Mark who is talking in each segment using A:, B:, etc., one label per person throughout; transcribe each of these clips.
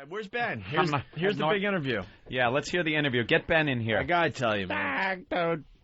A: right, where's Ben? Here's the big interview.
B: Yeah, let's hear the interview. Get Ben in here.
A: I gotta tell you, man.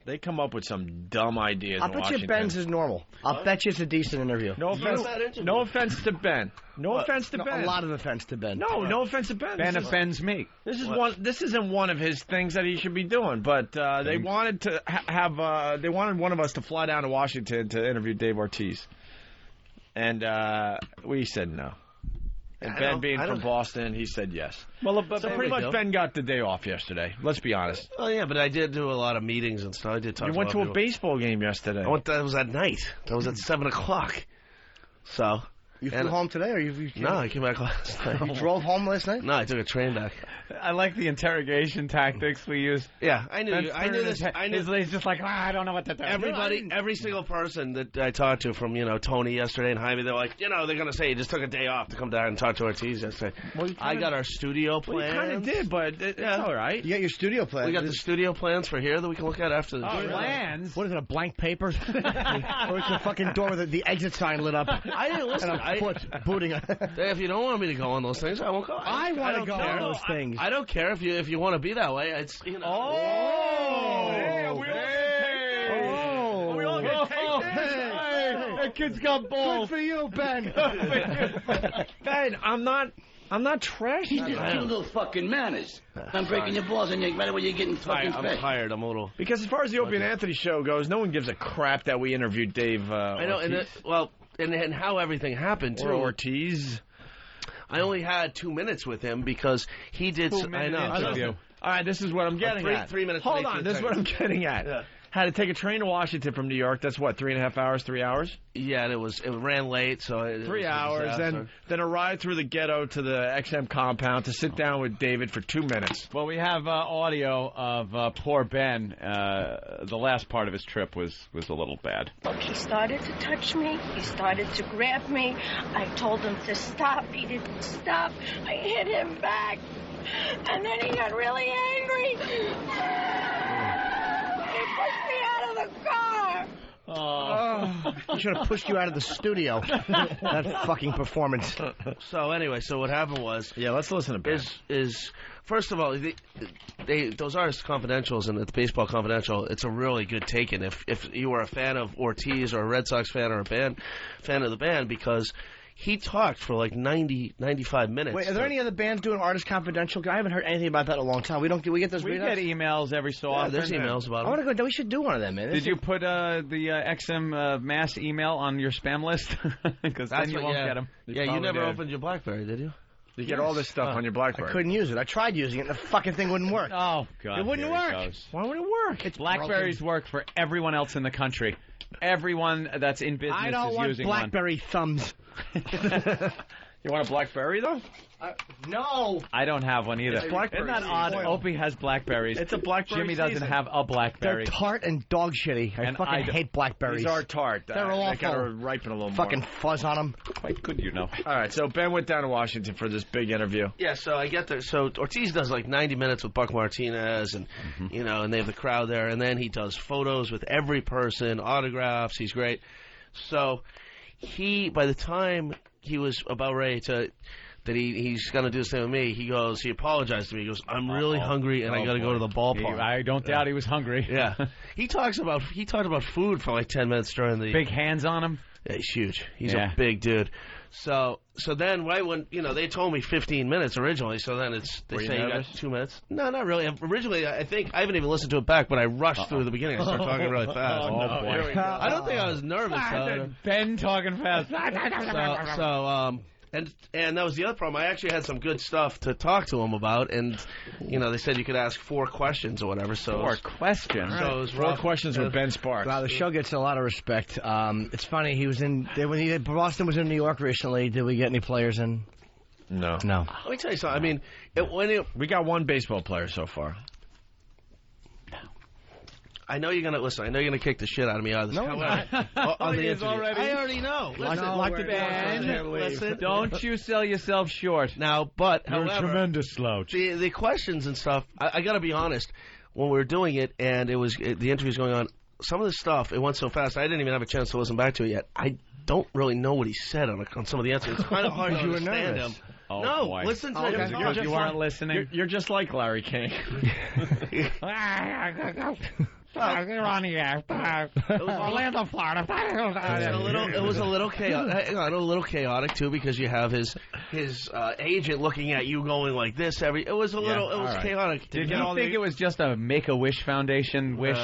A: They come up with some dumb ideas.
C: I'll bet you Ben's is normal. I'll bet you it's a decent interview.
A: No offense to Ben. No offense to Ben.
C: A lot of offense to Ben.
A: No offense to Ben.
B: Ben offends me.
A: This isn't one of his things that he should be doing. But they wanted to they wanted one of us to fly down to Washington to interview Dave Ortiz, and we said no. And Ben being from Boston, he said yes.
D: Well,
A: so pretty much Ben got the day off yesterday. Let's be honest.
D: Oh yeah, but I did do a lot of meetings and stuff. I did talk.
A: You went to a baseball game yesterday.
D: That was at night. That was at 7:00. So
C: you flew home today, or you?
D: No, I came back last night.
C: You drove home last night?
D: No, I took a train back.
B: I like the interrogation tactics we use.
D: Yeah, I knew. I knew this.
B: He's just like, I don't know what to do.
D: Every single person that I talked to, from Tony yesterday and Jaime, they're like, they're gonna say you just took a day off to come down and talk to Ortiz yesterday. Well, I got our studio plans.
A: Well, you kind of did, but it's all right.
C: You got your studio plans.
D: We got the studio plans for here that we can look at after the
B: plans.
C: What is it? A blank paper? Or it's a fucking door with the exit sign lit up.
D: I didn't listen.
C: And a foot booting.
D: If you don't want me to go on those things, I won't go.
C: I want to go on those things.
D: I don't care if you want to be that way. It's
A: we all get taken.
B: That kid's got balls.
C: Good for you, Ben.
A: Ben, I'm not trashing.
E: He's just two little fucking manners. I'm breaking your balls and right away you're getting fucking
D: I'm tired. I'm a little.
A: Because as far as the Opie and Anthony show goes, no one gives a crap that we interviewed Dave.
D: I know, and how everything happened too.
A: Or Ortiz.
D: I only had 2 minutes with him because he did. I know.
A: All right, this is what I'm getting at.
D: 3 minutes.
A: Hold on, this is what I'm getting at. Yeah. Had to take a train to Washington from New York. That's what, 3.5 hours, 3 hours?
D: Yeah, and it ran late, so
A: 3 hours. Then a ride through the ghetto to the XM compound to sit down with David for 2 minutes.
B: Well, we have audio of poor Ben. The last part of his trip was a little bad.
F: Look, he started to touch me. He started to grab me. I told him to stop. He didn't stop. I hit him back, and then he got really angry. He pushed me out of the car.
C: He should have pushed you out of the studio. That fucking performance.
D: So anyway, what happened was...
A: Yeah, let's listen to Ben.
D: Is first of all, those Artist Confidentials and the Baseball Confidential, it's a really good take-in if you were a fan of Ortiz or a Red Sox fan or a fan of the band, because... He talked for like 95 minutes.
C: Wait, are there any other bands doing Artist Confidential? I haven't heard anything about that in a long time. We get those.
B: We get emails every so often.
D: There's emails about
C: them.
D: I want
C: to go. We should do one of them, man.
B: Did you put the XM mass email on your spam list? Because then you won't get them.
D: Yeah, you never opened your BlackBerry, did you?
A: You get all this stuff on your BlackBerry.
C: I couldn't use it. I tried using it, and the fucking thing wouldn't work.
B: Oh, God.
C: It wouldn't work.
A: Why would it work?
B: It's BlackBerries work for everyone else in the country. Everyone that's in business is using one.
C: I don't want BlackBerry thumbs.
A: You want a BlackBerry, though?
C: No.
B: I don't have one either. Isn't that odd? Opie has BlackBerries.
A: It's a BlackBerry
B: Jimmy doesn't have a BlackBerry.
C: They're tart and dog shitty. I fucking hate BlackBerries.
A: These are tart.
C: They're awful.
A: They gotta ripen a little
C: fucking
A: more.
C: fuzz on them.
B: Quite good, you know.
A: All right, so Ben went down to Washington for this big interview.
D: Yeah, so I get there. So Ortiz does like 90 minutes with Buck Martinez, and and they have the crowd there, and then he does photos with every person, autographs. He's great. So by the time he was about ready to... that he's going to do the same with me, he apologized to me. He goes, I'm really hungry and I got to go to the ballpark.
B: I don't doubt he was hungry.
D: Yeah. He talked about food for like 10 minutes during the...
B: Big hands on him?
D: Yeah, he's huge. He's a big dude. So then right when, they told me 15 minutes originally, so then they say you got 2 minutes. No, not really. Originally, I think, I haven't even listened to it back, but I rushed through the beginning. I started talking really fast.
B: Oh, boy.
D: I don't think I was nervous, though.
B: Ben talking fast.
D: And that was the other problem. I actually had some good stuff to talk to him about, and they said you could ask 4 questions or whatever. So
B: 4 questions.
D: So it was
A: 4 questions with Ben Sparks.
C: Wow, the show gets a lot of respect. It's funny. He was when Boston was in New York recently. Did we get any players in?
A: No.
D: Let me tell you something. I mean,
A: we got 1 baseball player so far.
D: I know you're gonna listen. I know you're gonna kick the shit out of me out of this.
C: No,
D: on the interview. I already know.
B: Listen, don't you sell yourself short.
D: Now, but
B: you're
D: however,
B: a tremendous slouch.
D: The questions and stuff. I got to be honest. When we were doing it and the interview's going on, some of the stuff it went so fast. I didn't even have a chance to listen back to it yet. I don't really know what he said on some of the answers. It's kind of hard to understand him.
B: Oh,
D: no,
B: boy.
D: listen to
B: Okay.
D: him.
B: You weren't listening.
A: You're just like Larry King.
C: Orlando, Florida.
D: It was a little chaotic too, because you have his agent looking at you going like this. It was chaotic.
B: Did you think it was just a Make-A-Wish Foundation wish?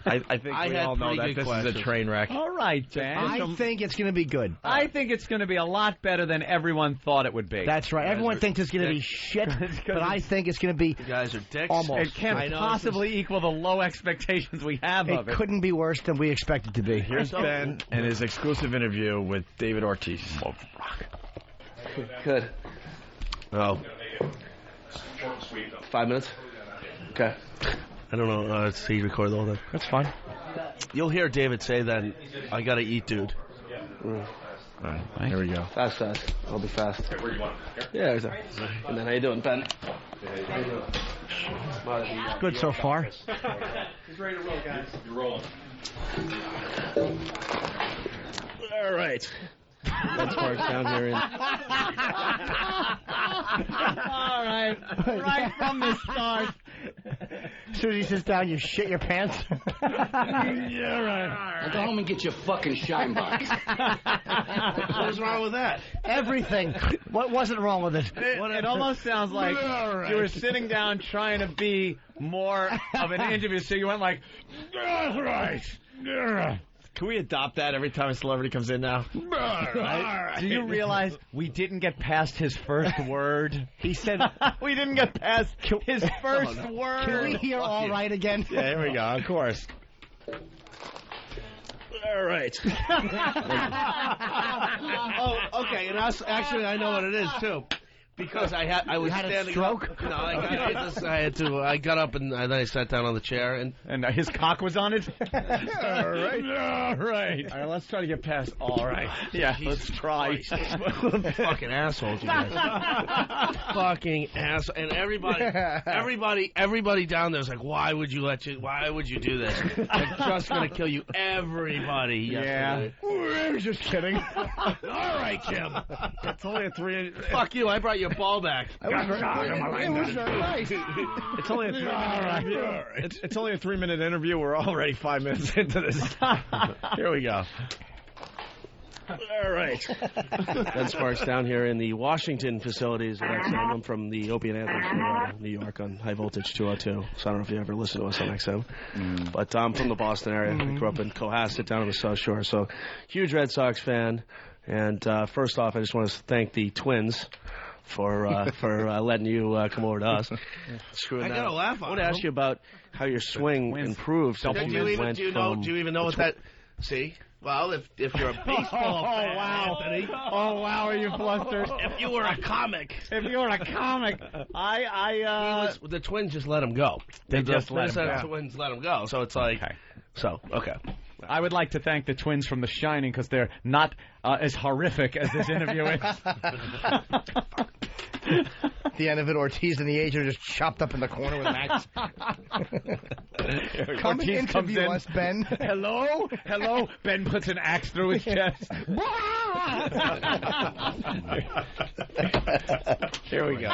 A: I think we all know that this is a train wreck.
B: All right, Ben.
C: I think it's going to be good.
B: I think it's going to be a lot better than everyone thought it would be.
C: That's right. Everyone thinks it's going to be shit, but I think it's going to be
D: You guys are dicks.
C: almost.
B: It can't possibly equal the low expectations we have of it.
C: It couldn't be worse than we expect it to be.
A: Here's Ben and his exclusive interview with David Ortiz.
D: Good. Oh. 5 minutes? Okay. I don't know. Let's see, record the whole thing.
A: That's fine.
D: You'll hear David say then, I gotta eat, dude.
A: All right, here we go.
D: Fast. I'll be fast. Okay, where you want? Yeah, exactly. And then how you doing, Ben?
C: Good so far.
G: He's ready to roll, guys. You're rolling.
D: All right. That's Mark down here in.
B: All right. Right from the start.
C: As soon as he sits down, you shit your pants.
A: Yeah, right.
E: Now go home and get your fucking shine box.
D: What was wrong with that?
C: Everything. What wasn't wrong with it?
B: It almost sounds like you were sitting down trying to be more of an interview, so you went like,
A: Right. Can we adopt that every time a celebrity comes in now?
B: right? Do you realize we didn't get past his first word?
C: He said,
B: We didn't get past his first word.
C: can we hear all right again?
A: Yeah, here we go. Of course.
D: All right. Oh, okay. And actually, I know what it is too, because I was
C: had a
D: standing
C: stroke?
D: up. No, I got up and then I sat down on the chair and.
B: And his cock was on it?
A: All right. All right. All right, let's try to get past all right.
B: Yeah, let's try.
D: Fucking assholes, you guys. Fucking asshole. And everybody down there is like, why would you do this? They're just gonna kill you. Everybody. Yesterday.
C: I was just kidding.
D: All right, Jim.
A: It's only a 3.
D: Fuck you. I brought your ball back.
C: It was very nice.
A: It's only a 3-minute interview. It's only a 3-minute interview. We're already 5 minutes into this. Here we go.
D: All right. Ben Sparks down here in the Washington facilities of XM. I'm from the Opie and Anthony New York on High Voltage 202. So I don't know if you ever listened to us on XM. But I'm from the Boston area. I grew up in Cohasset down on the South Shore. So huge Red Sox fan. And first off, I just want to thank the Twins for letting you come over to us. Screwing that. I gotta laugh. I want to ask you about how your swing improved. Do you even know what that? See. Well, if you're a baseball fan, Anthony.
B: Oh, wow, are you flustered?
D: If you were a comic.
B: If you were a comic.
D: The Twins just let him go.
B: They just let him go.
D: The Twins let him go. So it's like.
B: Okay.
D: Okay.
B: I would like to thank the Twins from The Shining because they're not as horrific as this interview is.
C: At the end of it, Ortiz and the agent are just chopped up in the corner with an axe. Come and interview us, Ben.
B: Hello? Ben puts an axe through his chest.
A: Here we go.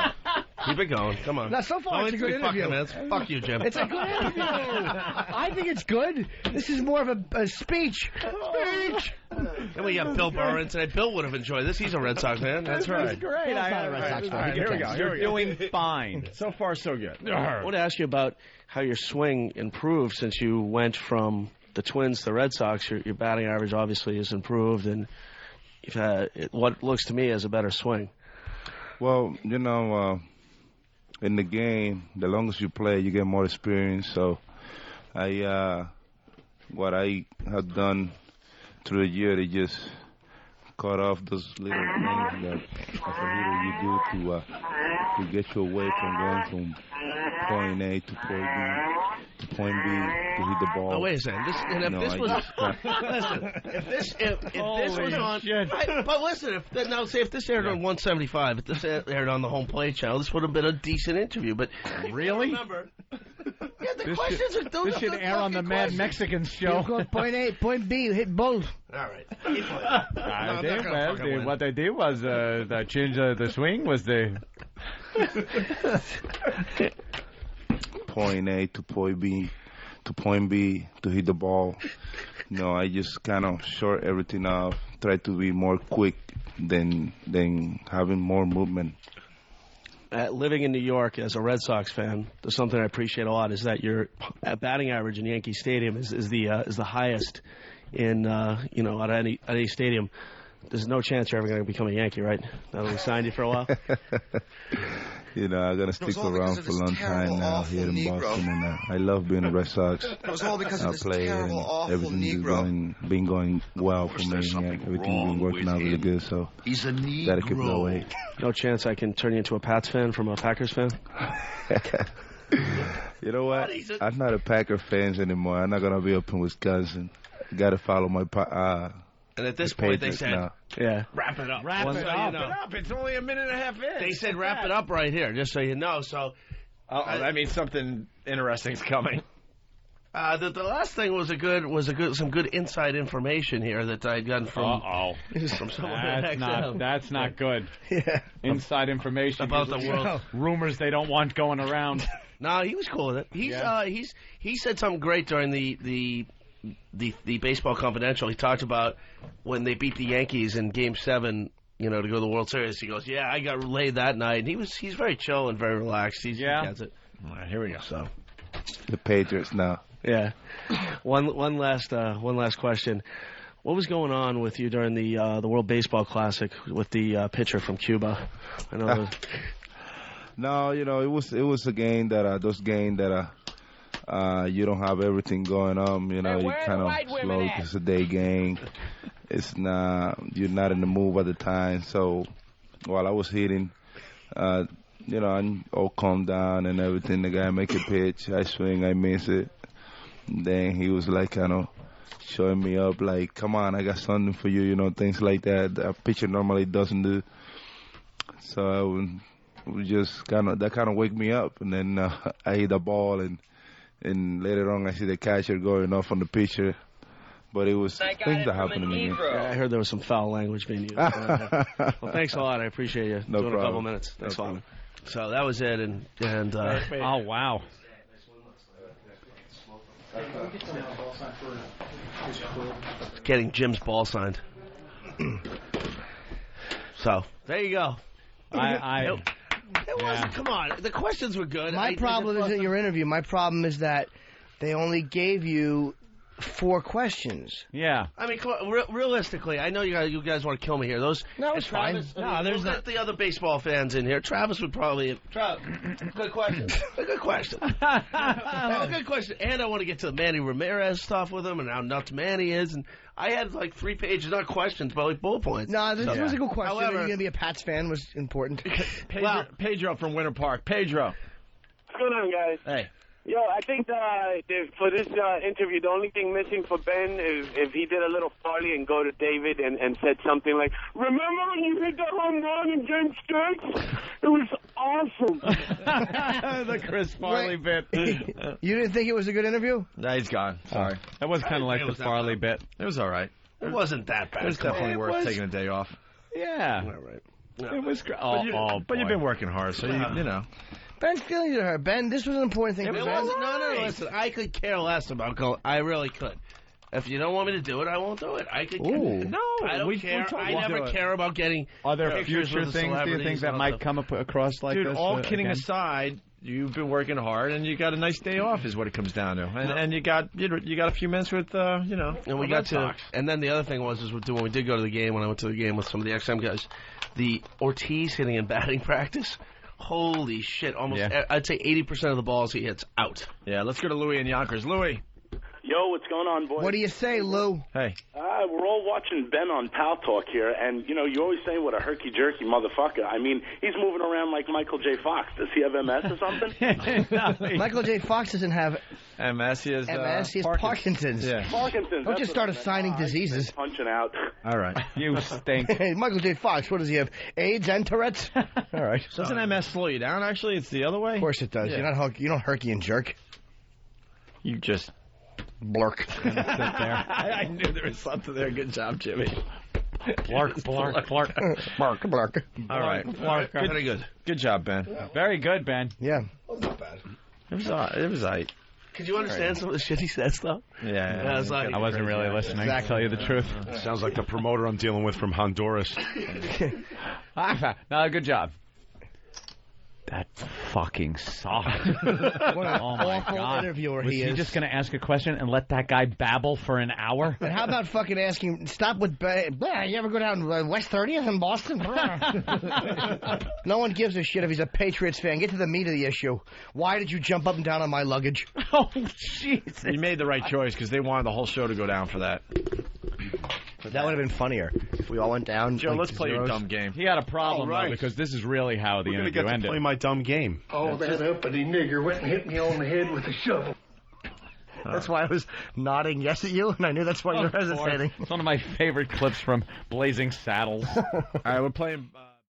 D: Keep it going. Come on.
C: Now, so far, it's a good interview.
D: Fuck you, Jim.
C: It's a good interview. I think it's good. This is more of a speech. Speech.
D: Then we got Bill Burr in today. Bill would have enjoyed this. He's a Red Sox fan.
A: That's right.
B: It's great.
A: Here we go.
B: You're doing fine.
A: So far, so good.
D: I want to ask you about how your swing improved since you went from the Twins to the Red Sox. Your batting average obviously has improved, and you've had what looks to me as a better swing.
H: Well, in the game, the longest you play, you get more experience. So, what I have done through the year, they just cut off those little things that as a hitter you do to get you away from going from point A to point B to point B to hit the ball.
D: Oh, wait a second. If this was on, but listen, if this aired on 175, if this aired on the home plate channel, this would have been a decent interview. But
B: really,
D: remember, The questions are
B: This should air on the Mad Mexicans show.
C: Point A, point B, you hit both.
D: All right.
B: What they did was they changed the swing was the
H: point A to point B to hit the ball. No, I just kind of short everything off. Try to be more quick than having more movement.
D: Living in New York as a Red Sox fan, there's something I appreciate a lot is that your batting average in Yankee Stadium is the highest in at any stadium. There's no chance you're ever going to become a Yankee, right? Now that we signed you for a while.
H: I'm gonna stick around for a long time now here in Boston, and I love being a Red Sox.
I: It was all because of this terrible, awful
H: everything's
I: Negro.
H: been going well for me. Everything's been working out really good, so
I: He's a Negro.
H: gotta keep that way.
D: No chance I can turn you into a Pats fan from a Packers fan?
H: You know what? I'm not a Packer fan anymore. I'm not gonna be up in Wisconsin. Gotta follow my
D: And at this point, they said,
B: yeah.
D: wrap it up.
A: Wrap it up. It's only a minute and a half in.
D: They said wrap it up right here, just so you know. So
A: that means something interesting's coming.
D: the last thing was some good inside information here that I'd gotten from someone at XM.
B: That's not good.
C: Yeah.
B: Inside information
D: About the world.
B: rumors they don't want going around.
D: No, he was cool with it. He said something great during the Baseball Confidential. He talked about when they beat the Yankees in Game 7, to go to the World Series. He goes, "Yeah, I got laid that night." And he's very chill and very relaxed. He gets it.
A: All right, here we go.
D: So
H: the Patriots now.
D: yeah. One last question. What was going on with you during the World Baseball Classic with the pitcher from Cuba? I know.
H: No, it was a game that you don't have everything going on. You kind of slow because it's a day game. You're not in the move at the time. So while I was hitting, I'm all calmed down and everything. The guy make a pitch, I swing, I miss it. Then he was like kind of showing me up, like, "Come on, I got something for you," things like that. A pitcher normally doesn't do. So I would just kind of wake me up, and then I hit the ball and later on I see the catcher going off on the pitcher. But it was things that happened to me.
D: Yeah, I heard there was some foul language being used. Well, thanks a lot. I appreciate you doing a couple minutes. Thanks a lot. So that was it, and
B: oh wow.
D: Getting Jim's ball signed. So there you go. It wasn't. Come on, the questions were good.
C: My problem isn't your interview. My problem is that they only gave you 4 questions.
B: Yeah.
D: I mean, realistically, I know you guys want to kill me here. Those
C: it's
D: Travis,
C: fine.
D: No, there's not the other baseball fans in here. Travis would probably. Good question. A good question. A good question. And I want to get to the Manny Ramirez stuff with him and how nuts Manny is. And I had like 3 pages, not questions, but like bullet points.
C: No, this was a good question.
D: However,
C: Are you going to be a Pats fan was important.
A: Pedro from Winter Park. Pedro.
J: What's going on, guys?
A: Hey.
J: Yo, I think for this interview, the only thing missing for Ben is if he did a little Farley and go to David and said something like, "Remember when you hit that home run in Game 6? It was awesome."
B: The Chris Farley bit.
C: You didn't think it was a good interview?
A: No, he's gone. Sorry.
B: That was kind of like the Farley bit.
A: It was all right.
D: It wasn't that bad.
A: It was definitely worth taking a day off.
B: Yeah.
D: All right. No.
B: It was great.
A: But you've been working hard, so you know.
C: Ben's feeling to her. Ben, this was an important thing for Ben.
D: No, listen, I could care less about going. I really could. If you don't want me to do it, I won't do it. I could.
A: No,
D: I don't care. I never care about getting.
B: Are there
D: pictures
B: future
D: with the
B: things do you think that might come across like
A: Dude,
B: this?
A: all kidding
B: again?
A: aside, you've been working hard, and you got a nice day off, is what it comes down to. And you got a few minutes with
D: And we got to. And then the other thing was when we did go to the game, when I went to the game with some of the XM guys, the Ortiz hitting and batting practice. Holy shit! Almost, I'd say 80% of the balls he hits out.
A: Yeah, let's go to Louis in Yonkers. Louis.
K: Yo, what's going on, boys?
C: What do you say, Lou?
A: Hey.
K: We're all watching Ben on Pal Talk here, and, you're always saying what a herky-jerky motherfucker. I mean, he's moving around like Michael J. Fox. Does he have MS or something?
C: Michael J. Fox doesn't have
A: MS. He has
C: MS. He has Parkinson's.
A: Yeah.
K: Parkinson's.
C: Don't just start assigning diseases.
K: Punching out.
A: All right.
B: You stink.
C: Hey, Michael J. Fox, what does he have? AIDS and Tourette's? All right.
A: Doesn't MS slow you down, actually? It's the other way?
C: Of course it does.
A: Yeah.
C: You don't herky and jerk.
A: You just
C: blurk.
A: I knew there was something there. Good job, Jimmy.
B: Blurk.
C: Blurk.
A: All right.
D: Very good.
A: Good job, Ben.
B: Very good, Ben.
C: Yeah.
I: Not bad.
A: It was aight.
D: Could you understand some of the shit he said stuff?
A: Yeah.
D: I was like,
B: I wasn't really listening, to tell you the truth.
L: Sounds like the promoter I'm dealing with from Honduras.
B: No, good job. That fucking sucked.
C: What an
B: Oh, my
C: awful
B: God.
C: interviewer
B: Was
C: he
B: he
C: is.
B: just going to ask a question and let that guy babble for an hour?
C: And how about fucking asking, stop with, you ever go down West 30th in Boston? No one gives a shit if he's a Patriots fan. Get to the meat of the issue. Why did you jump up and down on my luggage?
B: Oh, Jesus.
A: You made the right choice because they wanted the whole show to go down for that.
C: But that would have been funnier if we all went down.
A: Joe,
C: like
A: let's play your
C: zeros.
A: dumb game.
B: He had a problem,
L: All right.
B: though, because this is really how the
L: We're going to
B: interview
L: get to
B: ended.
L: play my dumb game.
I: Oh, that uppity nigger went and hit me on the head with a shovel.
C: That's why I was nodding yes at you, and I knew that's why you're hesitating.
B: It's one of my favorite clips from Blazing Saddles.
A: All right, we're playing...